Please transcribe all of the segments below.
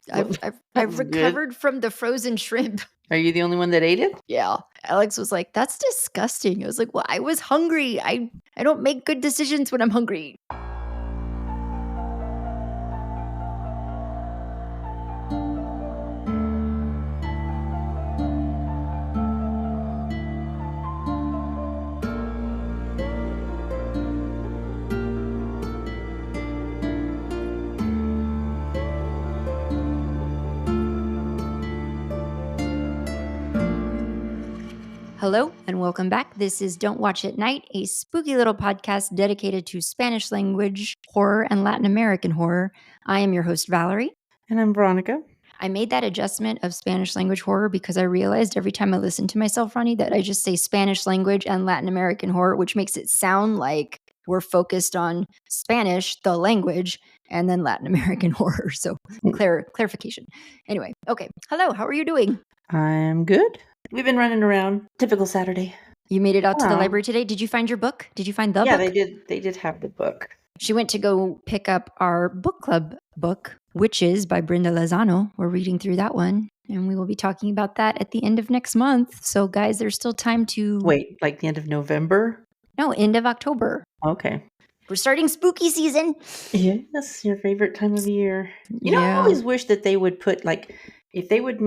I've recovered from the frozen shrimp. Are you the only one that ate it? Yeah. Alex was like, "That's disgusting." I was like, "Well, I was hungry. I don't make good decisions when I'm hungry." Hello and welcome back. This is Don't Watch at Night, a spooky little podcast dedicated to Spanish language horror and Latin American horror. I am your host, Valerie. And I'm Veronica. I made that adjustment of Spanish language horror because I realized every time I listen to myself, Ronnie, that I just say Spanish language and Latin American horror, which makes it sound like we're focused on Spanish, the language, and then Latin American horror. So clarification. Anyway, okay. Hello, how are you doing? I'm good. We've been running around. Typical Saturday. You made it out to the library today. Did you find your book? Did you find the book? Yeah, they did. They did have the book. She went to go pick up our book club book, Witches by Brenda Lozano. We're reading through that one, and we will be talking about that at the end of next month. So, guys, there's still time to... Wait, like the end of November? No, end of October. Okay. We're starting spooky season. Yes, your favorite time of year. You know, I always wish that they would put, like, if they would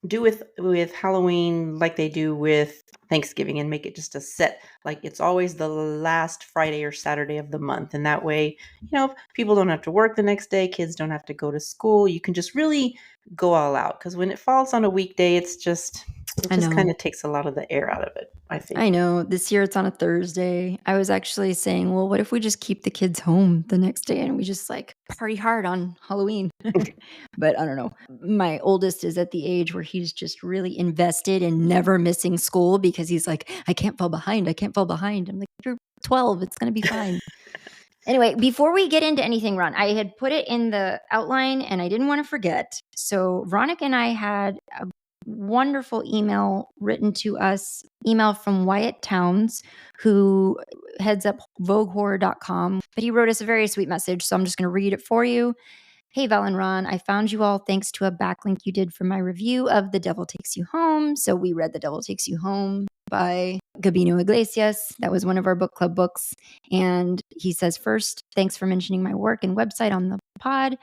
do with Halloween like they do with Thanksgiving and make it just a set, like it's always the last Friday or Saturday of the month. And that way, you know, people don't have to work the next day. Kids don't have to go to school. You can just really go all out. Because when it falls on a weekday, it just kind of takes a lot of the air out of it, I think. I know. This year it's on a Thursday. I was actually saying, well, what if we just keep the kids home the next day and we just like party hard on Halloween? But I don't know. My oldest is at the age where he's just really invested in never missing school because he's like, I can't fall behind. I can't fall behind. I'm like, you're 12. It's going to be fine. Anyway, before we get into anything, Ron, I had put it in the outline and I didn't want to forget. So Veronica and I had a wonderful email written to us, email from Wyatt Towns, who heads up VogueHorror.com. But he wrote us a very sweet message, so I'm just going to read it for you. Hey, Val and Ron, I found you all thanks to a backlink you did for my review of The Devil Takes You Home. So we read The Devil Takes You Home by Gabino Iglesias. That was one of our book club books. And he says, first, thanks for mentioning my work and website on the pod.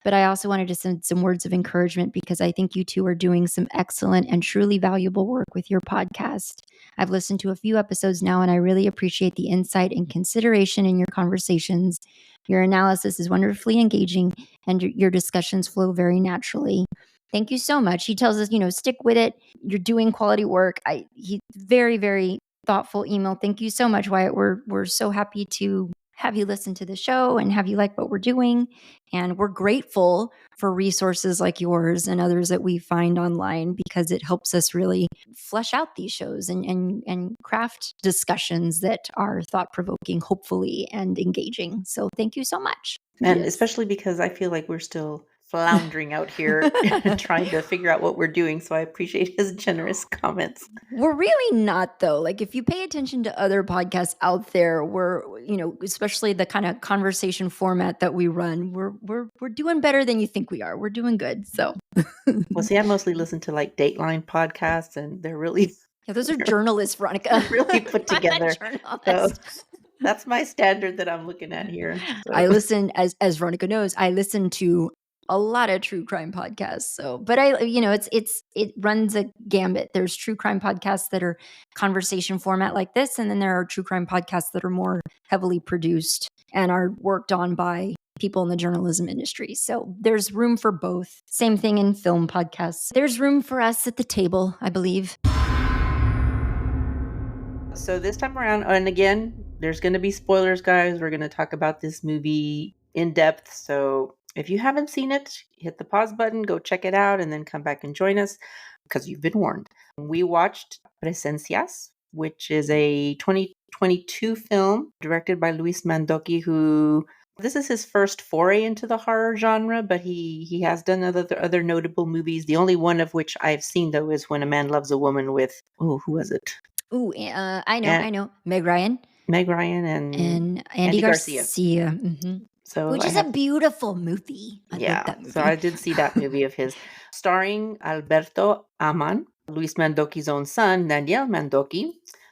But I also wanted to send some words of encouragement because I think you two are doing some excellent and truly valuable work with your podcast. I've listened to a few episodes now, and I really appreciate the insight and consideration in your conversations. Your analysis is wonderfully engaging, and your discussions flow very naturally. Thank you so much. He tells us, stick with it. You're doing quality work. He very, very thoughtful email. Thank you so much, Wyatt. We're so happy to have you listen to the show and have you like what we're doing. And we're grateful for resources like yours and others that we find online because it helps us really flesh out these shows and craft discussions that are thought-provoking, hopefully, and engaging. So thank you so much. And especially because I feel like we're still floundering out here trying to figure out what we're doing. So I appreciate his generous comments. We're really not, though. Like if you pay attention to other podcasts out there, we're, especially the kind of conversation format that we run, we're doing better than you think we are. We're doing good. So well, see, I mostly listen to like Dateline podcasts and they're really those are journalists, Veronica. Really put together. So that's my standard that I'm looking at here. So. I listen, as Veronica knows, I listen to a lot of true crime podcasts. So, but it runs a gambit. There's true crime podcasts that are conversation format like this. And then there are true crime podcasts that are more heavily produced and are worked on by people in the journalism industry. So there's room for both. Same thing in film podcasts. There's room for us at the table, I believe. So this time around, and again, there's going to be spoilers, guys. We're going to talk about this movie in depth. So if you haven't seen it, hit the pause button, go check it out, and then come back and join us because you've been warned. We watched Presencias, which is a 2022 film directed by Luis Mandoki, who this is his first foray into the horror genre, but he has done other notable movies. The only one of which I've seen, though, is When a Man Loves a Woman with, who was it? I know. Meg Ryan and Andy Garcia. Mm-hmm. So Which I is a have, beautiful movie. I like yeah. that So I movie. did see that movie of his, starring Alberto Aman, Luis Mandoki's own son, Daniel Mandoki,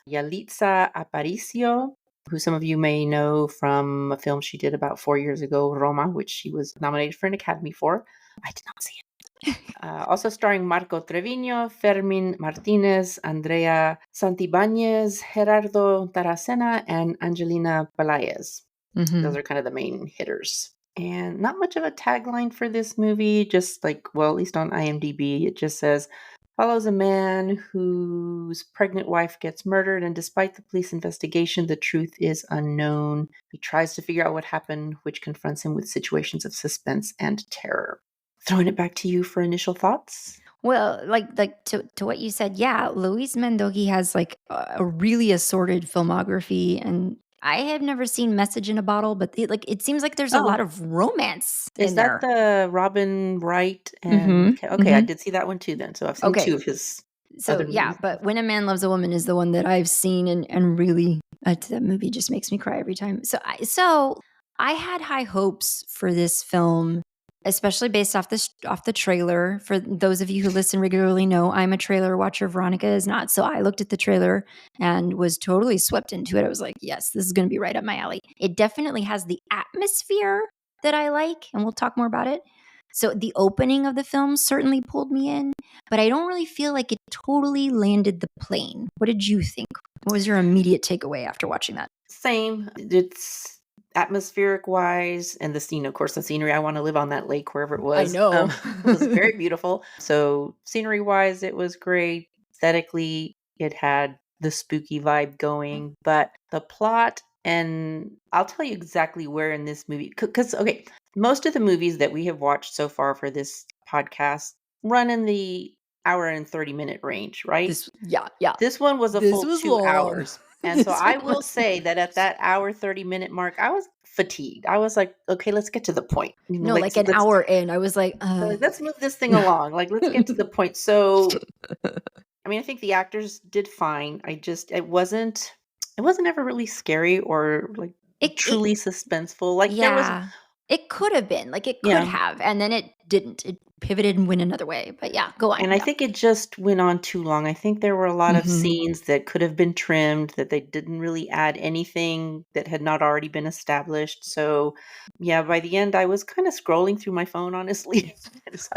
Yalitza Aparicio, who some of you may know from a film she did about 4 years ago, Roma, which she was nominated for an Academy for. I did not see it. Also starring Marco Treviño, Fermin Martinez, Andrea Santibáñez, Gerardo Taracena, and Angelina Pelaez. Those are kind of the main hitters. And not much of a tagline for this movie, just like, well, at least on IMDb, it just says, follows a man whose pregnant wife gets murdered, and despite the police investigation, the truth is unknown. He tries to figure out what happened, which confronts him with situations of suspense and terror. Throwing it back to you for initial thoughts. Well, like to what you said, yeah, Luis Mandoki has like a really assorted filmography, and I have never seen Message in a Bottle, but it seems like there's a lot Oh, of romance is in that there. the Robin Wright and Mhm. okay, I Mhm. did see that one too then. So I've seen two Okay. of his So other yeah, movies. but When a Man Loves a Woman is the one that I've seen and really that movie just makes me cry every time. So I had high hopes for this film, especially based off the trailer. For those of you who listen regularly know I'm a trailer watcher. Veronica is not. So I looked at the trailer and was totally swept into it. I was like, yes, this is going to be right up my alley. It definitely has the atmosphere that I like, and we'll talk more about it. So the opening of the film certainly pulled me in, but I don't really feel like it totally landed the plane. What did you think? What was your immediate takeaway after watching that? Same. It's atmospheric wise, and the scene, of course, the scenery. I want to live on that lake wherever it I was. know. Was very beautiful. So scenery wise, it was great. Aesthetically, it had the spooky vibe going, but the plot, and I'll tell you exactly where in this movie. Because okay, most of the movies that we have watched so far for this podcast run in the hour and 30-minute range, right? Yeah. This one was a This full was 2 long. hours, and so This I one will was say that at that hour, 30-minute mark, I was fatigued. I was like, "Okay, let's get to the point." no, Like, like an hour in. I was like, let's move this thing along. Like, let's get to the point. So, I mean, I think the actors did fine. It wasn't ever really scary or, like, it truly suspenseful. Like, there was yeah. It could have been. Like it could yeah. have, and then it didn't. It pivoted and went another way. But yeah, go on. And I Yeah. think it just went on too long. I think there were a lot of Mhm. scenes that could have been trimmed, that they didn't really add anything that had not already been established. So, yeah, by the end, I was kind of scrolling through my phone, honestly, because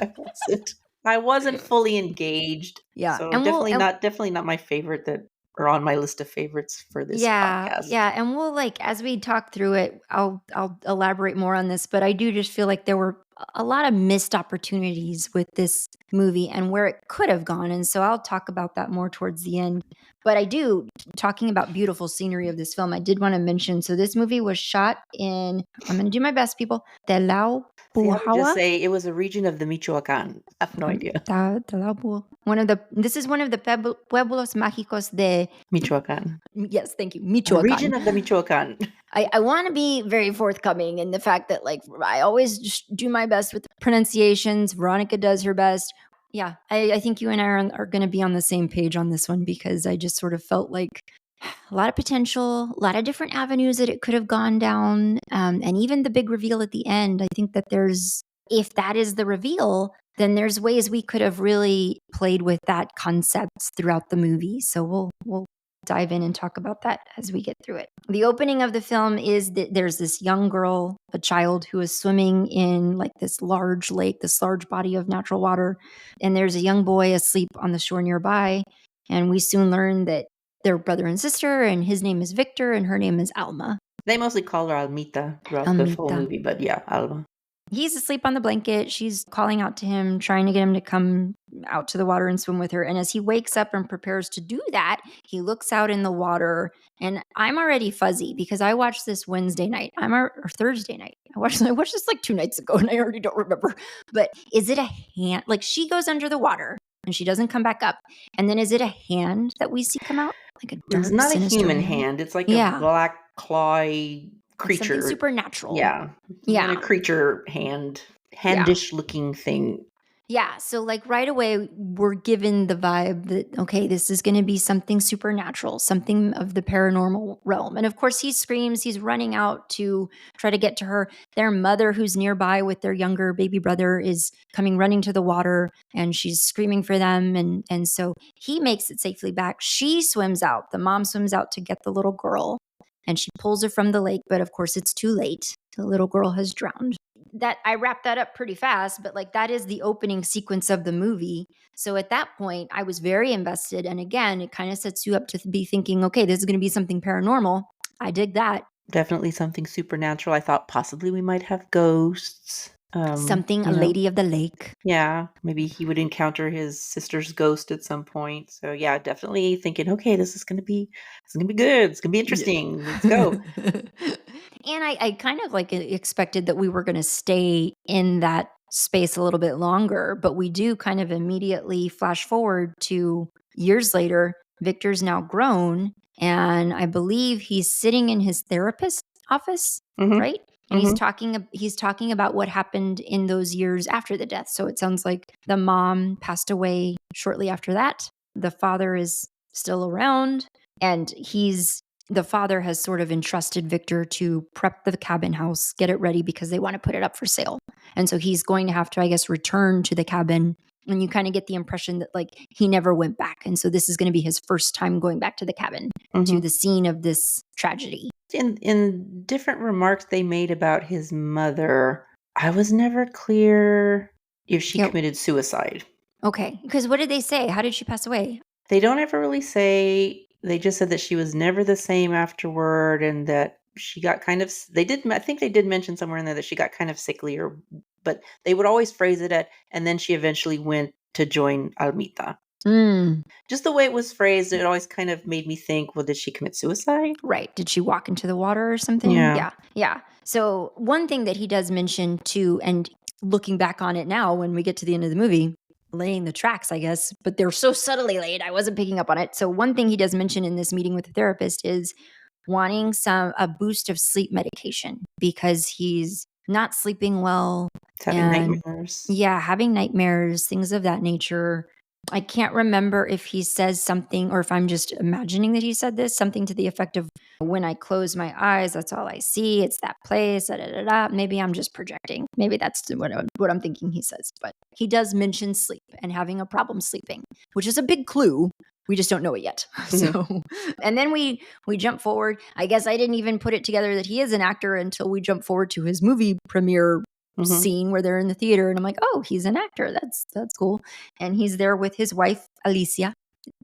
I wasn't fully engaged. Yeah. So And definitely not my favorite that are on my list of favorites for this podcast. yeah, and we'll like as we talk through it, I'll elaborate more on this, but I do just feel like there were a lot of missed opportunities with this movie and where it could have gone, and so I'll talk about that more towards the end. But I do talking about beautiful scenery of this film, I did want to mention. So this movie was shot in. I'm going to do my best, people. See, I would just Telaupuhawa. say it was a region of the Michoacan. I have no idea. This is one of the pueblos mágicos de. Michoacan. Yes, thank you, A region Michoacan. of the Michoacan. I want to be very forthcoming in the fact that like I always just do my best with the pronunciations. Veronica does her best. Yeah, I think you and I are going to be on the same page on this one because I just sort of felt like a lot of potential, a lot of different avenues that it could have gone down, and even the big reveal at the end. I think that if that is the reveal, then there's ways we could have really played with that concept throughout the movie. So we'll dive in and talk about that as we get through it. The opening of the film is that there's this young girl, a child who is swimming in like this large lake, this large body of natural water, and there's a young boy asleep on the shore nearby, and we soon learn that they're brother and sister, and his name is Victor and her name is Alma. They mostly call her Almita throughout the whole Almita. movie, but yeah, Alma. He's asleep on the blanket. She's calling out to him, trying to get him to come out to the water and swim with her. And as he wakes up and prepares to do that, he looks out in the water. And I'm already fuzzy because I watched this Wednesday night. Or Thursday night. I watched this like 2 nights ago and I already don't remember. But is it a hand? Like she goes under the water and she doesn't come back up. And then is it a hand that we see come out? Like a It's dark, not a sinister human hand? hand. It's like a Yeah. black clawy Like something creature. supernatural. Yeah. Some kind Yeah. of creature Yeah. handish looking thing. Yeah, so, like, right away, we're given the vibe that, okay, this is gonna be something supernatural, something of the paranormal realm, and, of course, he screams, he's running out to try to get to her. Their mother, who's nearby with their younger baby brother, is coming running to the water, and she's screaming for them, and so he makes it safely back. She swims out. The mom swims out to get the little girl, and she pulls her from the lake, but, of course, it's too late. The little girl has drowned. That I wrapped that up pretty fast, but, like, that is the opening sequence of the movie. So at that point, I was very invested, and again, it kinda sets you up to be thinking, "Okay, this is gonna be something paranormal." I dig that. Definitely something supernatural. I thought possibly we might have ghosts. Something a You know, lady of the lake. yeah, maybe he would encounter his sister's ghost at some point. So yeah, definitely thinking, okay, this is gonna be good. It's gonna be Yeah. interesting. Let's go. And I kind of, like, expected that we were gonna stay in that space a little bit longer, but we do kind of immediately flash forward to years later. Victor's now grown, and I believe he's sitting in his therapist's office, Hmm. right? And Hmm. he's talking about what happened in those years after the death. So it sounds like the mom passed away shortly after that. The father is still around, and the father has sort of entrusted Victor to prep the cabin house, get it ready because they want to put it up for sale. And so he's going to have to, I guess, return to the cabin. And you kind of get the impression that, like, he never went back. And so this is going to be his first time going back to the cabin, to Hmm. the scene of this tragedy. In different remarks they made about his mother, I was never clear if she Yep. committed suicide. Okay. Because what did they say? How did she pass away? They don't ever really say. They just said that she was never the same afterward and that she got kind of they did I think they did mention somewhere in there that she got kind of sickly or but they would always phrase it at and then she eventually went to join Almita. Mm, Just the way it was phrased, it always kind of made me think, well, did she commit suicide? right. Did she walk into the water or something? Yeah. Yeah. Yeah. So one thing that he does mention too, and looking back on it now when we get to the end of the movie, laying the tracks, I guess, but they're so subtly laid, I wasn't picking up on it. So one thing he does mention in this meeting with the therapist is wanting a boost of sleep medication because he's not sleeping well, It's having and nightmares. yeah, having nightmares, things of that nature. I can't remember if he says something or if I'm just imagining that he said this, something to the effect of, when I close my eyes, that's all I see. It's that place. Da, da, da, da. Maybe I'm just projecting. Maybe that's what I'm thinking he says. But he does mention sleep and having a problem sleeping, which is a big clue. We just don't know it yet. Mhm. So, and then we jump forward. I guess I didn't even put it together that he is an actor until we jump forward to his movie premiere Mhm. scene where they're in the theater, and I'm like, oh, he's an actor. That's cool. And he's there with his wife Alicia.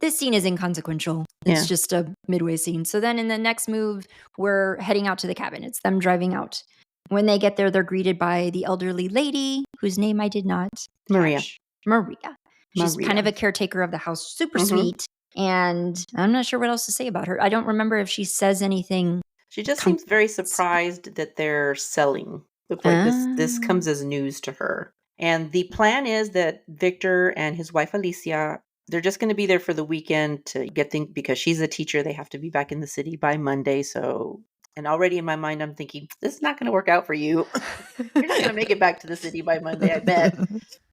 This scene is inconsequential. It's Yeah. just a midway scene. So then in the next move, we're heading out to the cabin. It's them driving out. When they get there, they're greeted by the elderly lady whose name I did not Maria. catch. Maria. She's kind Maria. of a caretaker of the house, super Mhm. sweet. And I'm not sure what else to say about her. I don't remember if she says anything. She just Com- seems very surprised that they're selling. Look like this Ah, comes as news to her. And the plan is that Victor and his wife Alicia, they're just going to be there for the weekend to get things because she's a teacher. They have to be back in the city by Monday. So, and already in my mind, I'm thinking, this is not going to work out for you. You're not going to make it back to the city by Monday, I bet.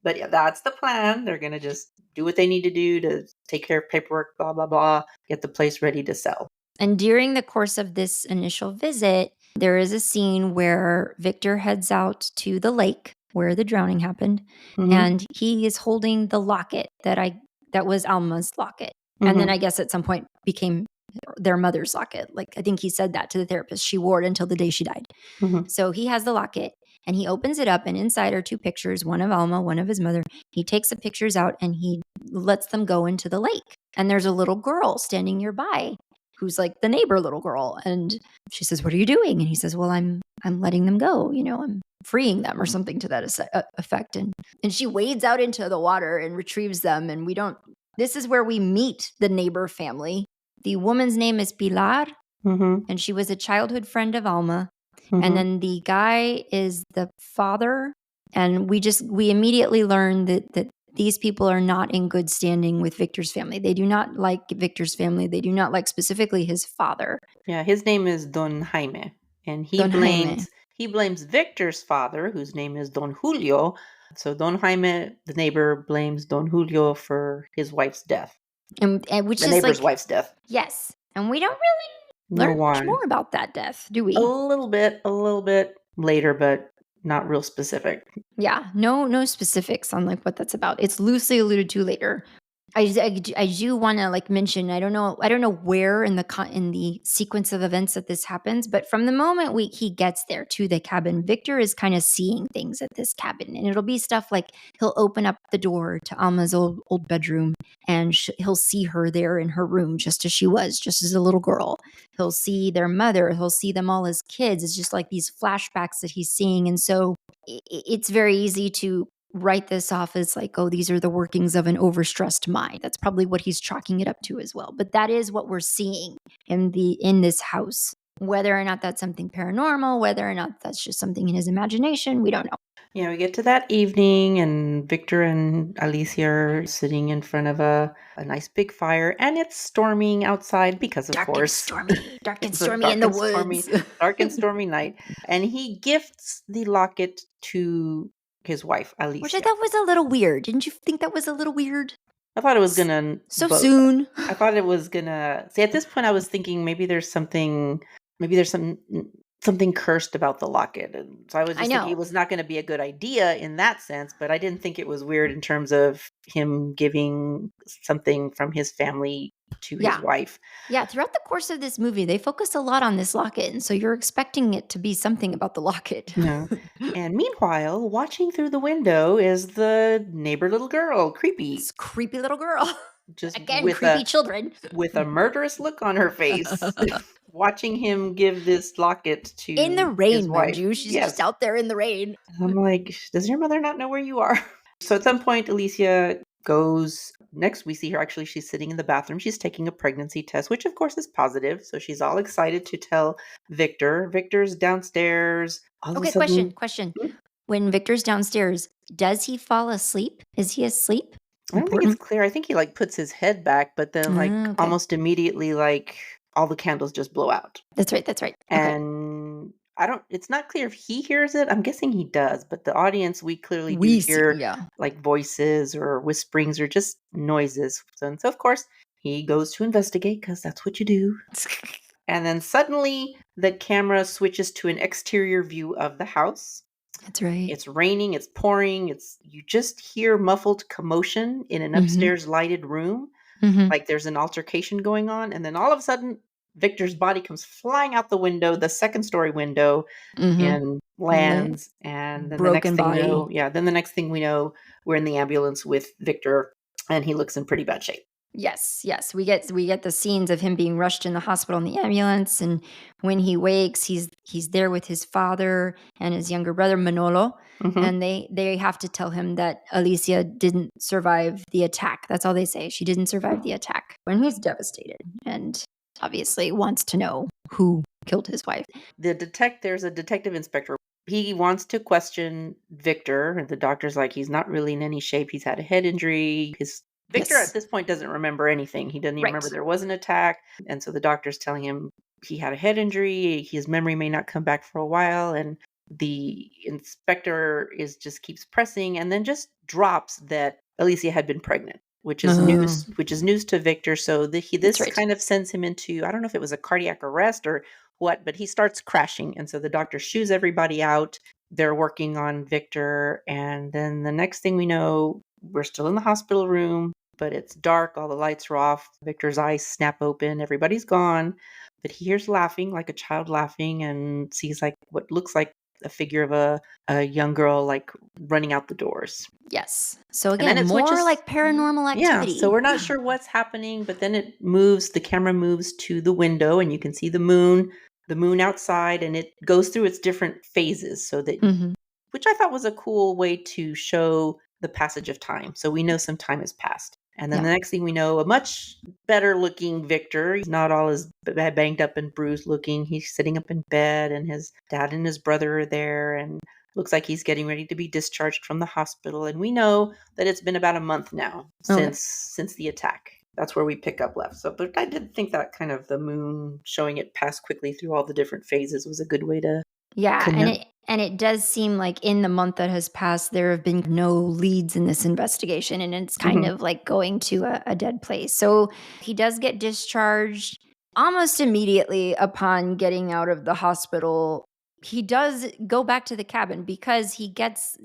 But yeah, that's the plan. They're going to just do what they need to do to take care of paperwork, blah, blah, blah, get the place ready to sell. And during the course of this initial visit, there is a scene where Victor heads out to the lake where the drowning happened, Hmm. and he is holding the locket that was Alma's locket. And then Hmm. I guess at some point became their mother's locket. Like, I think he said that to the therapist. She wore it until the day she died. Hmm. So he has the locket and he opens it up, and inside are two pictures, one of Alma, one of his mother. He takes the pictures out and he lets them go into the lake. And there's a little girl standing nearby who's like the neighbor little girl. And she says, "What are you doing?" And he says, "Well, I'm letting them go. I'm freeing them," or something to that effect. And she wades out into the water and retrieves them. And we don't. This is where we meet the neighbor family. The woman's name is Pilar, Hmm. and she was a childhood friend of Alma. And Hmm. then the guy is the father. And we immediately learn that these people are not in good standing with Victor's family. They do not like Victor's family. They do not like specifically his father, Yeah, his name is Don Jaime, and he Don Jaime. blames he blames Victor's father, whose name is Don Julio, So Don Jaime, the neighbor, blames Don Julio for his wife's death. And which The is neighbor's like, wife's death. yes. And we don't really No learn much why. more about that death, do A we? little bit later, but not real specific. Yeah, no specifics on like what that's about. It's loosely alluded to later. I do want to like mention. I don't know where in the sequence of events that this happens, but from the moment he gets there to the cabin, Victor is kind of seeing things at this cabin, and it'll be stuff like he'll open up the door to Alma's old bedroom, and he'll see her there in her room just as she was, just as a little girl. He'll see their mother. He'll see them all as kids. It's just like these flashbacks that he's seeing, and so it's very easy to write this off as like, oh, these are the workings of an overstressed mind. That's probably what he's chalking it up to as well. But that is what we're seeing in this house. Whether or not that's something paranormal, whether or not that's just something in his imagination, we don't know. Yeah, we get to that evening, and Victor and Alicia are sitting in front of a nice big fire, and it's storming outside because, of Dark course, dark and it's a stormy in the woods. dark and stormy night. And he gifts the locket to his wife, Which I Alicia. thought was a little weird. Didn't you think that was a little weird? I thought it was gonna So soon. I thought it was gonna see. At this point, I was thinking maybe there's something something cursed about the locket, and so I was I just thinking it know. was not going to be a good idea in that sense. But I didn't think it was weird in terms of him giving something from his family to his Yeah. wife. Yeah, throughout the course of this movie, they focus a lot on this locket, and so you're expecting it to be something about the locket. No. And meanwhile, watching through the window is the neighbor little girl, creepy, This creepy little girl. just Again, creepy children. with a murderous look on her face, watching him give this locket In the to his rain, mind wife. you. She's just Yes. out there in the rain. I'm like, does your mother not know where you are? So at some point, Alicia goes. Next, we see her actually, she's sitting in the bathroom. She's taking a pregnancy test, which of course is positive. So she's all excited to tell Victor. Victor's downstairs. All of a Okay, sudden, question. When Victor's downstairs, does he fall asleep? Is he asleep? I don't think it's Important. clear. I think he like puts his head back, but then like Okay. almost immediately, like all the candles just blow out. That's right. Okay. And it's not clear if he hears it. I'm guessing he does, but the audience, we clearly do We see, hear yeah. like voices or whisperings or just noises. And so of course he goes to investigate because that's what you do. And then suddenly the camera switches to an exterior view of the house. That's right. It's raining, it's pouring, you just hear muffled commotion in an upstairs lighted room. Like there's an altercation going on, and then all of a sudden Victor's body comes flying out the window, the second story window, and lands. And then Broken then the next thing we know, we're in the ambulance with Victor, and he looks in pretty bad shape. Yes. We get the scenes of him being rushed in the hospital in the ambulance, and when he wakes, he's there with his father and his younger brother Manolo, and they have to tell him that Alicia didn't survive the attack. That's all they say. She didn't survive the attack. And he's devastated and obviously wants to know who killed his wife. There's a detective inspector. He wants to question Victor, and the doctor's like, he's not really in any shape. He's had a head injury. Victor at this point doesn't remember anything. He doesn't even remember there was an attack. And so the doctor's telling him he had a head injury. His memory may not come back for a while. And the inspector just keeps pressing and then just drops that Alicia had been pregnant, which is news to Victor. So this kind of sends him into, I don't know if it was a cardiac arrest or what, but he starts crashing. And so the doctor shoos everybody out. They're working on Victor. And then the next thing we know, we're still in the hospital room, but it's dark. All the lights are off. Victor's eyes snap open. Everybody's gone. But he hears laughing, like a child laughing, and sees like what looks like a figure of a young girl like running out the doors. Yes. So again, more like paranormal activity. Yeah, so we're not sure what's happening, but then the camera moves to the window and you can see the moon outside, and it goes through its different phases so that which I thought was a cool way to show the passage of time. So we know some time has passed. And then the next thing we know, a much better looking Victor. He's not all as banged up and bruised looking. He's sitting up in bed, and his dad and his brother are there, and looks like he's getting ready to be discharged from the hospital. And we know that it's been about a month now since the attack. That's where we pick up left. So, but I did think that kind of the moon showing it pass quickly through all the different phases was a good way to Yeah, Couldn't have. and it does seem like in the month that has passed, there have been no leads in this investigation, and it's kind Mhm. of like going to a dead place. So he does get discharged almost immediately upon getting out of the hospital. He does go back to the cabin because he gets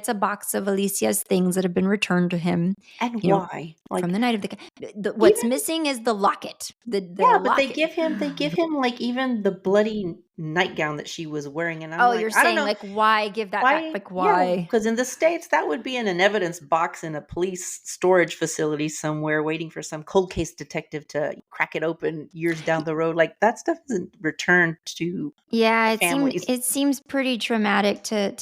a box of Alicia's things that have been returned to him, And you know, why? from Like, the night of what's even missing is the locket. The yeah, but locket. they give him, like, even the bloody nightgown that she was wearing, and I'm Oh, like, you're I don't saying, know like, why give that back? why. Like, Yeah, why? because in the States, that would be in an evidence box in a police storage facility somewhere waiting for some cold case detective to crack it open years down the road. Like, that stuff isn't returned to Yeah, the families. it seems pretty traumatic to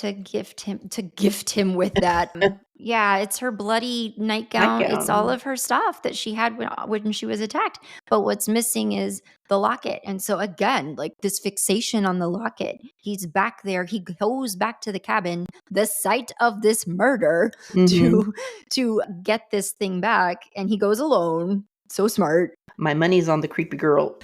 gift him with that. Yeah, it's her bloody nightgown. It's all Nightgown. of her stuff that she had when she was attacked. But what's missing is the locket. And so again, like this fixation on the locket. He's back there. He goes back to the cabin, the site of this murder, Mhm. to to get this thing back. And he goes alone. So smart. My money's on the creepy girl.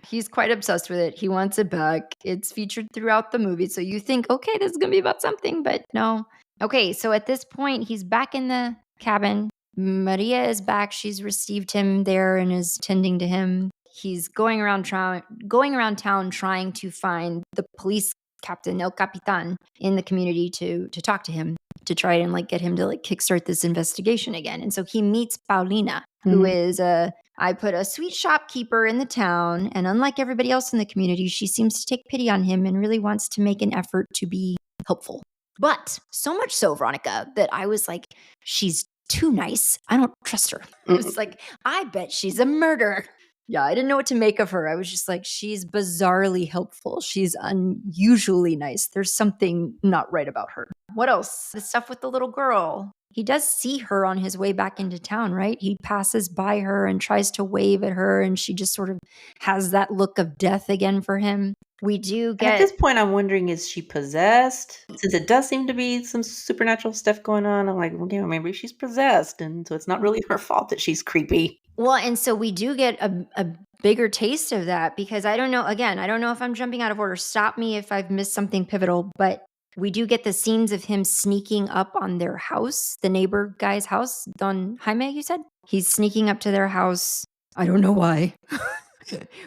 He's quite obsessed with it. He wants it back. It's featured throughout the movie. So you think, okay, this is going to be about something, but no. Okay, so at this point, he's back in the cabin. Maria is back. She's received him there and is tending to him. He's going around town trying to find the police captain, El Capitan, in the community to talk to him, to try and like get him to like kickstart this investigation again. And so he meets Paulina, who Mhm. is I put a sweet shopkeeper in the town, and unlike everybody else in the community, she seems to take pity on him and really wants to make an effort to be helpful. But so much so, Veronica, that I was like, she's too nice. I don't trust her. I was Mm. like, I bet she's a murderer. Yeah, I didn't know what to make of her. I was just like, she's bizarrely helpful. She's unusually nice. There's something not right about her. What else? The stuff with the little girl. He does see her on his way back into town, right? He passes by her and tries to wave at her, and she just sort of has that look of death again for him. We do And at get this point, I'm wondering, is she possessed? Since it does seem to be some supernatural stuff going on, I'm like, well, yeah, maybe she's possessed, and so it's not really her fault that she's creepy. well, and so we do get a bigger taste of that because I don't know. Again, I don't know if I'm jumping out of order. Stop me if I've missed something pivotal, but we do get the scenes of him sneaking up on their house, the neighbor guy's house, Don Jaime, you said? He's sneaking up to their house. I don't know why.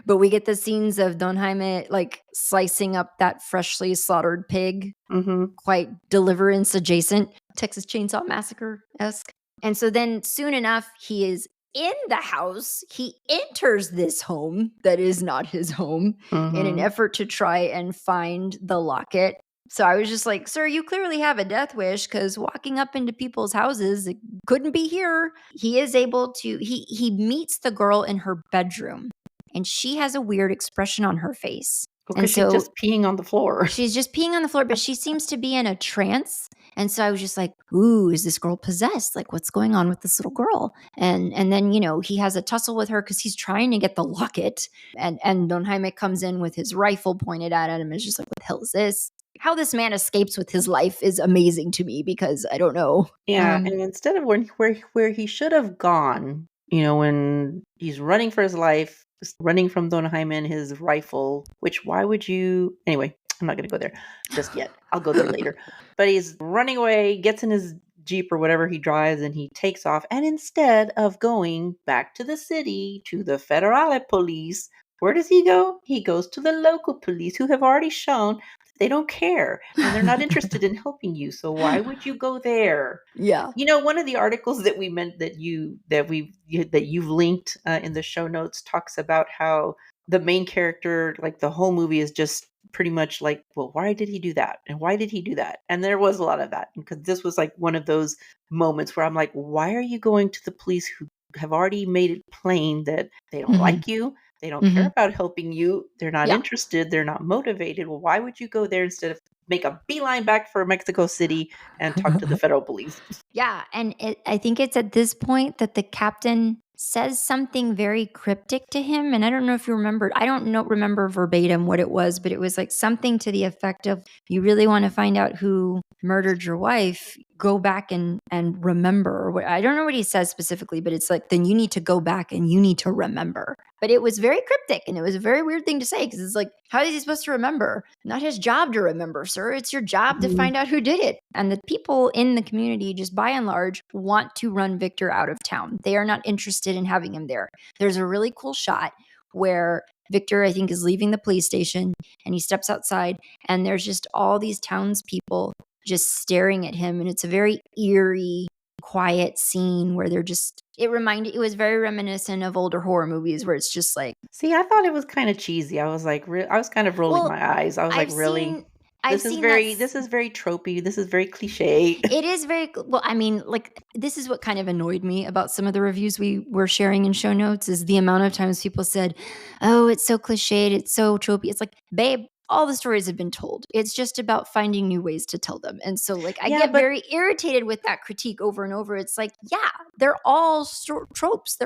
But we get the scenes of Don Jaime like slicing up that freshly slaughtered pig, Mhm. quite Deliverance adjacent, Texas Chainsaw Massacre esque. And so then soon enough, he is in the house. He enters this home that is not his home in an Mhm. effort to try and find the locket. So I was just like, sir, you clearly have a death wish because walking up into people's houses, it couldn't be here. He is able to, he meets the girl in her bedroom and she has a weird expression on her face. Well, And 'cause she's so just peeing on the floor. she's just peeing on the floor, but she seems to be in a trance. And so I was just like, "Ooh, is this girl possessed? Like, what's going on with this little girl?" And then he has a tussle with her because he's trying to get the locket, and Don Jaime comes in with his rifle pointed at him and is just like, "What the hell is this?" How this man escapes with his life is amazing to me because I don't know. Yeah, and instead of where he should have gone, when he's running for his life, just running from Don Jaime and his rifle, which why would you anyway, I'm not gonna go there just yet. I'll go there later. But he's running away, gets in his Jeep or whatever he drives, and he takes off. And instead of going back to the city, to the Federale police, where does he go? He goes to the local police who have already shown that they don't care and they're not interested in helping you. So why would you go there? Yeah. One of the articles that we meant that you've linked in the show notes talks about how the main character, like the whole movie, is just pretty much like, well, why did he do that? And why did he do that? And there was a lot of that because this was like one of those moments where I'm like, why are you going to the police who have already made it plain that they don't Mhm. like you? They don't care Mhm. about helping you. They're not Yeah. interested. They're not motivated. Well, why would you go there instead of make a beeline back for Mexico City and talk to the federal police? Yeah, and I think it's at this point that the captain says something very cryptic to him, and I don't know if you remember. I don't know remember verbatim what it was, but it was like something to the effect of, "You really want to find out who murdered your wife, go back and remember. I don't know what he says specifically, but it's like, then you need to go back and you need to remember. But it was very cryptic, and it was a very weird thing to say, because it's like, how is he supposed to remember? Not his job to remember, sir. It's your job to find out who did it. And the people in the community, just by and large, want to run Victor out of town. They are not interested in having him there. There's a really cool shot where Victor, I think, is leaving the police station, and he steps outside, and there's just all these townspeople just staring at him. And it's a very eerie, quiet scene where they're just, it was very reminiscent of older horror movies where it's just like. See, I thought it was kind of cheesy. I was like, I was kind of rolling my eyes. I was like, really? This is very tropey. This is very cliche. It is very, well, I mean, like, this is what kind of annoyed me about some of the reviews we were sharing in show notes, is the amount of times people said, oh, it's so cliched, it's so tropey. It's like, babe, all the stories have been told. It's just about finding new ways to tell them. And so, like, I get very irritated with that critique over and over. It's like, yeah, they're all tropes.